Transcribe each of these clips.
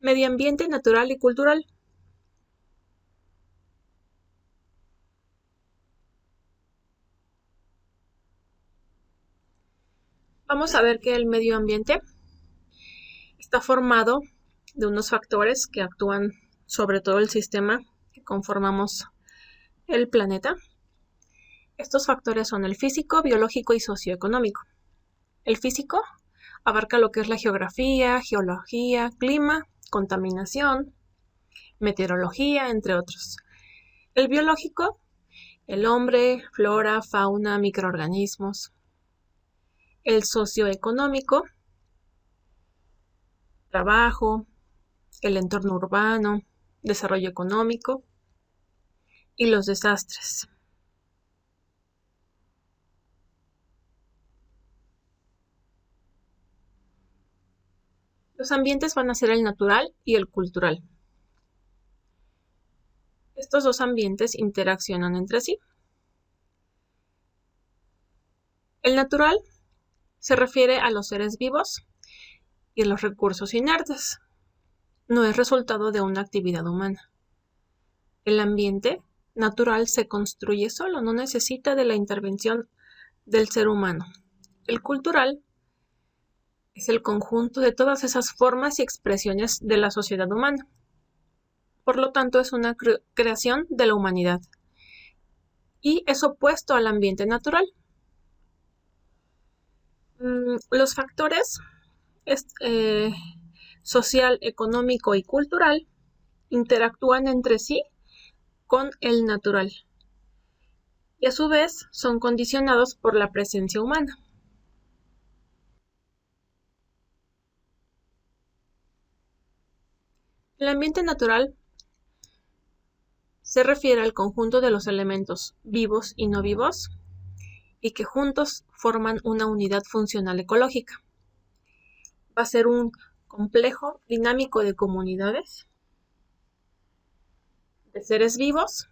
Medio ambiente natural y cultural. Vamos a ver que el medio ambiente está formado de unos factores que actúan sobre todo el sistema que conformamos el planeta. Estos factores son el físico, biológico y socioeconómico. El físico abarca lo que es la geografía, geología, clima, contaminación, meteorología, entre otros. El biológico, el hombre, flora, fauna, microorganismos. El socioeconómico, trabajo, el entorno urbano, desarrollo económico y los desastres. Los ambientes van a ser el natural y el cultural. Estos dos ambientes interaccionan entre sí. El natural se refiere a los seres vivos y a los recursos inertes. No es resultado de una actividad humana. El ambiente natural se construye solo, no necesita de la intervención del ser humano. El cultural es el conjunto de todas esas formas y expresiones de la sociedad humana. Por lo tanto, es una creación de la humanidad y es opuesto al ambiente natural. Los factores social, económico y cultural interactúan entre sí con el natural y a su vez son condicionados por la presencia humana. El ambiente natural se refiere al conjunto de los elementos vivos y no vivos y que juntos forman una unidad funcional ecológica. Va a ser un complejo dinámico de comunidades, de seres vivos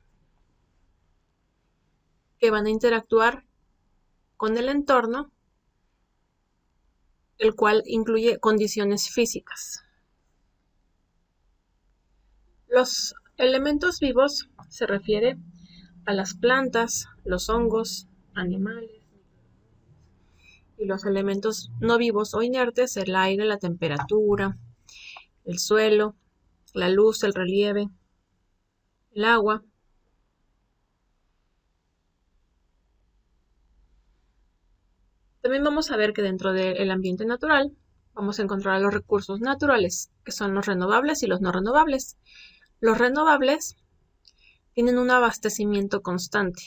que van a interactuar con el entorno, el cual incluye condiciones físicas. Los elementos vivos se refiere a las plantas, los hongos, animales, y los elementos no vivos o inertes, el aire, la temperatura, el suelo, la luz, el relieve, el agua. También vamos a ver que dentro del ambiente natural vamos a encontrar los recursos naturales, que son los renovables y los no renovables. Los renovables tienen un abastecimiento constante,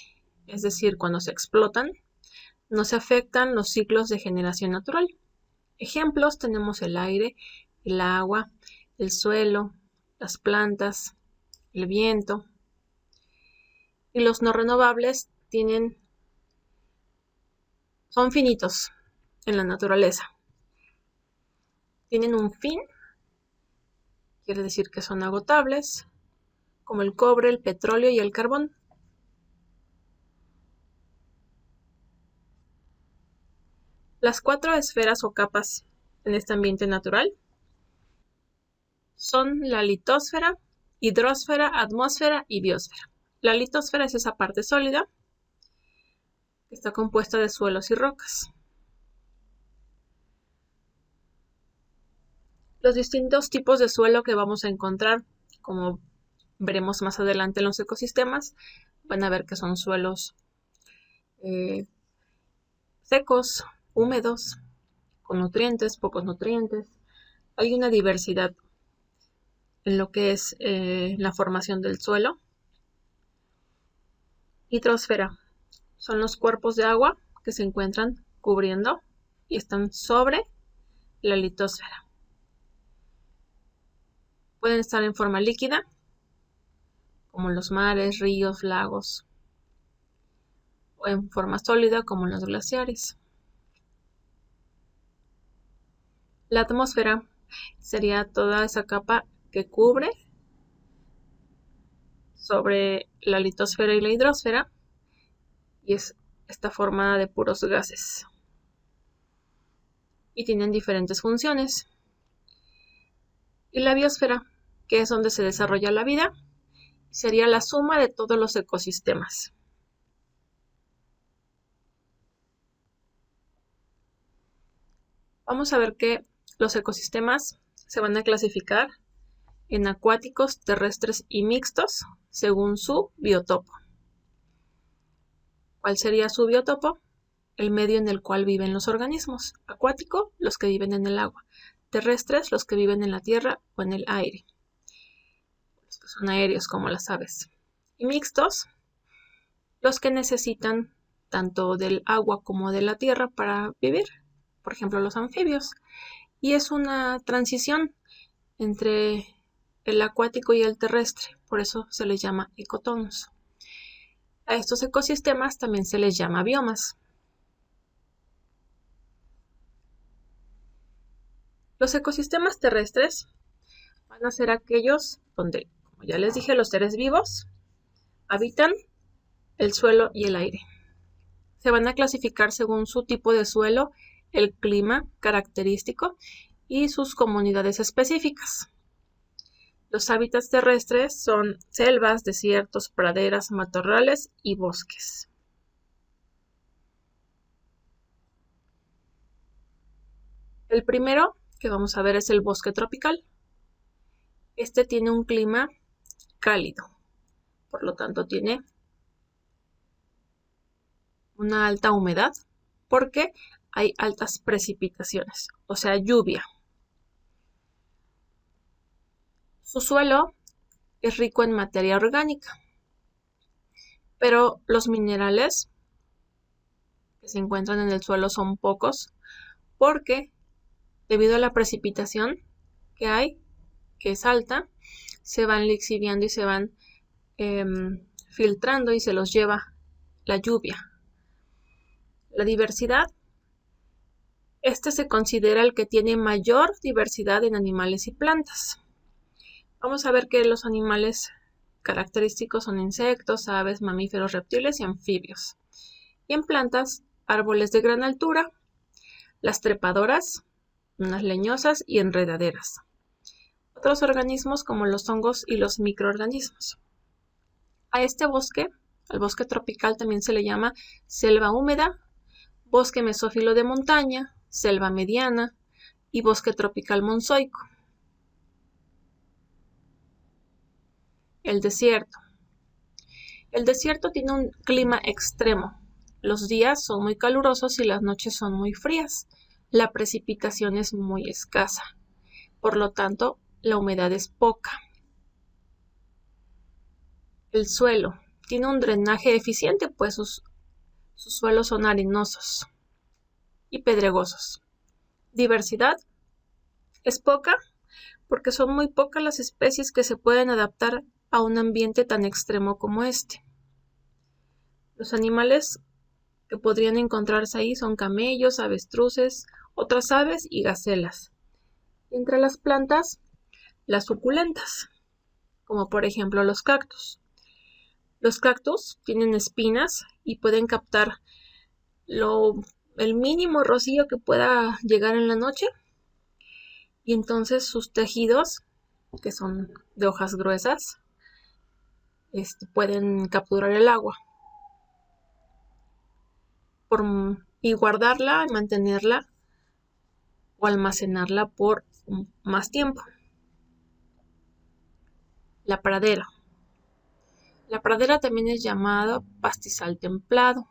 es decir, cuando se explotan, no se afectan los ciclos de generación natural. Ejemplos tenemos el aire, el agua, el suelo, las plantas, el viento. Y los no renovables son finitos en la naturaleza. Tienen un fin, quiere decir que son agotables, como el cobre, el petróleo y el carbón. Las 4 esferas o capas en este ambiente natural son la litosfera, hidrosfera, atmósfera y biosfera. La litosfera es esa parte sólida que está compuesta de suelos y rocas. Los distintos tipos de suelo que vamos a encontrar, como veremos más adelante en los ecosistemas, van a ver que son suelos secos, húmedos, con nutrientes, pocos nutrientes. Hay una diversidad en lo que es la formación del suelo. Hidrosfera son los cuerpos de agua que se encuentran cubriendo y están sobre la litosfera. Pueden estar en forma líquida, como los mares, ríos, lagos, o en forma sólida, como los glaciares. La atmósfera sería toda esa capa que cubre sobre la litosfera y la hidrosfera y está formada de puros gases y tienen diferentes funciones. Y la biosfera, que es donde se desarrolla la vida, sería la suma de todos los ecosistemas. Vamos a ver que los ecosistemas se van a clasificar en acuáticos, terrestres y mixtos según su biotopo. ¿Cuál sería su biotopo? El medio en el cual viven los organismos. Acuático, los que viven en el agua. Terrestres, los que viven en la tierra o en el aire. Los que son aéreos como las aves. Y mixtos, los que necesitan tanto del agua como de la tierra para vivir. Por ejemplo, los anfibios. Y es una transición entre el acuático y el terrestre. Por eso se les llama ecotonos. A estos ecosistemas también se les llama biomas. Los ecosistemas terrestres van a ser aquellos donde, como ya les dije, los seres vivos habitan el suelo y el aire. Se van a clasificar según su tipo de suelo, el clima característico y sus comunidades específicas. Los hábitats terrestres son selvas, desiertos, praderas, matorrales y bosques. El primero que vamos a ver es el bosque tropical. Este tiene un clima cálido, por lo tanto tiene una alta humedad porque hay altas precipitaciones, o sea, lluvia. Su suelo es rico en materia orgánica, pero los minerales que se encuentran en el suelo son pocos porque debido a la precipitación que hay, que es alta, se van lixiviando y se van filtrando y se los lleva la lluvia. La diversidad. Este se considera el que tiene mayor diversidad en animales y plantas. Vamos a ver que los animales característicos son insectos, aves, mamíferos, reptiles y anfibios. Y en plantas, árboles de gran altura, las trepadoras, unas leñosas y enredaderas. Otros organismos como los hongos y los microorganismos. A este bosque, al bosque tropical, también se le llama selva húmeda, bosque mesófilo de montaña, selva mediana y bosque tropical monzoico. El desierto. El desierto tiene un clima extremo. Los días son muy calurosos y las noches son muy frías. La precipitación es muy escasa. Por lo tanto, la humedad es poca. El suelo tiene un drenaje eficiente, pues sus suelos son arenosos y pedregosos. Diversidad es poca porque son muy pocas las especies que se pueden adaptar a un ambiente tan extremo como este. Los animales que podrían encontrarse ahí son camellos, avestruces, otras aves y gacelas. Entre las plantas, las suculentas, como por ejemplo los cactus. Los cactus tienen espinas y pueden captar el mínimo rocío que pueda llegar en la noche, y entonces sus tejidos, que son de hojas gruesas, pueden capturar el agua y guardarla, mantenerla o almacenarla por más tiempo. La pradera. La pradera también es llamada pastizal templado.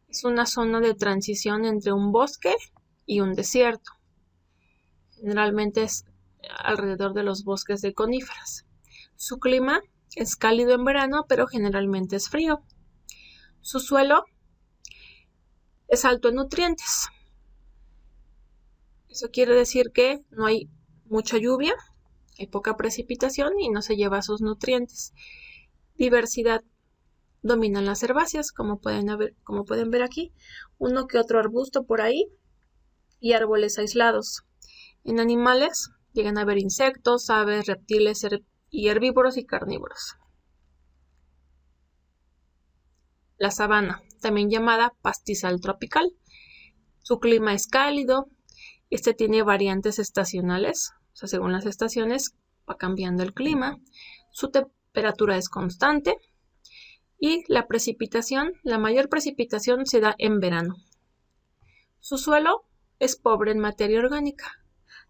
Es una zona de transición entre un bosque y un desierto. Generalmente es alrededor de los bosques de coníferas. Su clima es cálido en verano, pero generalmente es frío. Su suelo es alto en nutrientes. Eso quiere decir que no hay mucha lluvia, hay poca precipitación y no se lleva sus nutrientes. Diversidad. Dominan las herbáceas, como pueden ver aquí, uno que otro arbusto por ahí y árboles aislados. En animales llegan a haber insectos, aves, reptiles y herbívoros y carnívoros. La sabana, también llamada pastizal tropical. Su clima es cálido. Tiene variantes estacionales, sea, según las estaciones va cambiando el clima, su temperatura es constante y la precipitación, la mayor precipitación se da en verano. Su suelo es pobre en materia orgánica.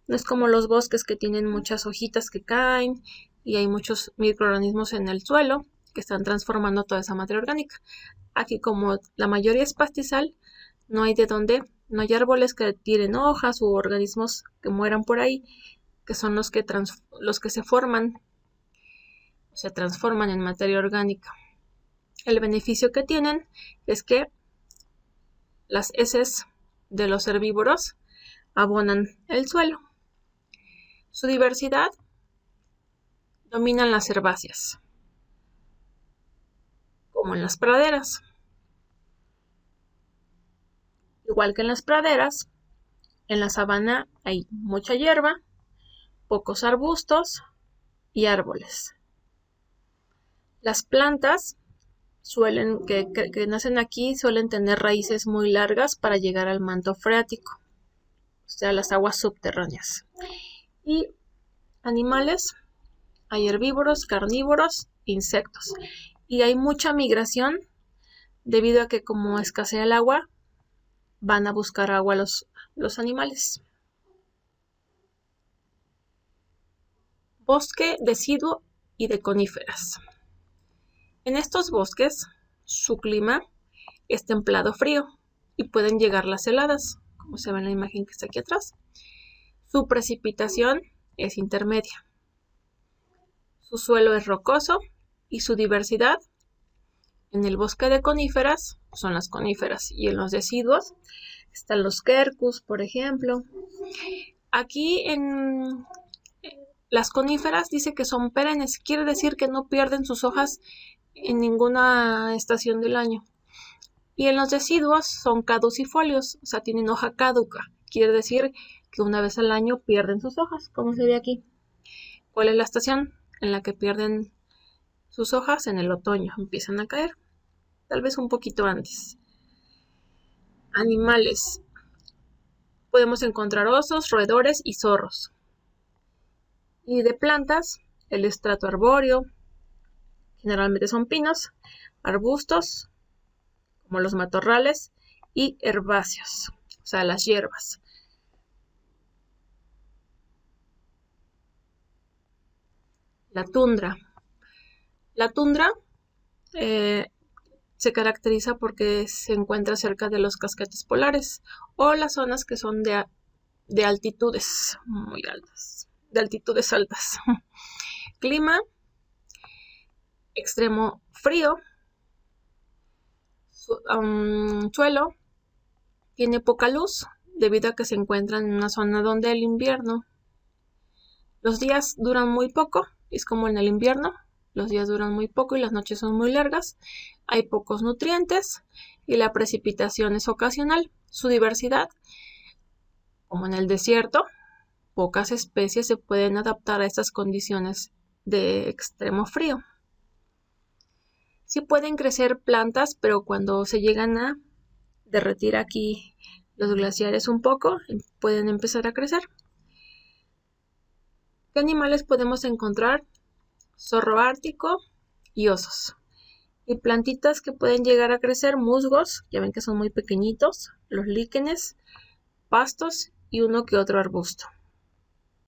No es como los bosques que tienen muchas hojitas que caen y hay muchos microorganismos en el suelo que están transformando toda esa materia orgánica. Aquí, como la mayoría es pastizal, no hay árboles que tiren hojas u organismos que mueran por ahí, que son los que se transforman en materia orgánica. El beneficio que tienen es que las heces de los herbívoros abonan el suelo. Su diversidad dominan las herbáceas, como en las praderas. Igual que en las praderas, en la sabana hay mucha hierba, pocos arbustos y árboles. Las plantas que nacen aquí suelen tener raíces muy largas para llegar al manto freático, o sea, las aguas subterráneas. Y animales, hay herbívoros, carnívoros, insectos. Y hay mucha migración debido a que como escasea el agua, van a buscar agua los animales. Bosque deciduo y de coníferas. En estos bosques, su clima es templado frío y pueden llegar las heladas, como se ve en la imagen que está aquí atrás. Su precipitación es intermedia. Su suelo es rocoso y su diversidad en el bosque de coníferas son las coníferas y en los deciduos están los quercus, por ejemplo. Aquí en las coníferas dice que son perennes, quiere decir que no pierden sus hojas en ninguna estación del año. Y en los deciduos son caducifolios, o sea, tienen hoja caduca, quiere decir que una vez al año pierden sus hojas, como se ve aquí. ¿Cuál es la estación en la que pierden sus hojas? En el otoño, empiezan a caer, tal vez un poquito antes. Animales. Podemos encontrar osos, roedores y zorros. Y de plantas, el estrato arbóreo, generalmente son pinos, arbustos, como los matorrales, y herbáceos, o sea, las hierbas. La tundra. La tundra se caracteriza porque se encuentra cerca de los casquetes polares o las zonas que son de altitudes muy altas, de altitudes altas. Clima extremo frío. Suelo tiene poca luz debido a que se encuentra en una zona donde el invierno, los días duran muy poco, es como en el invierno, los días duran muy poco y las noches son muy largas, hay pocos nutrientes y la precipitación es ocasional. Su diversidad, como en el desierto, pocas especies se pueden adaptar a estas condiciones de extremo frío. Sí pueden crecer plantas, pero cuando se llegan a derretir aquí los glaciares un poco, pueden empezar a crecer. ¿Qué animales podemos encontrar? Zorro ártico y osos. Y plantitas que pueden llegar a crecer, musgos, ya ven que son muy pequeñitos, los líquenes, pastos y uno que otro arbusto.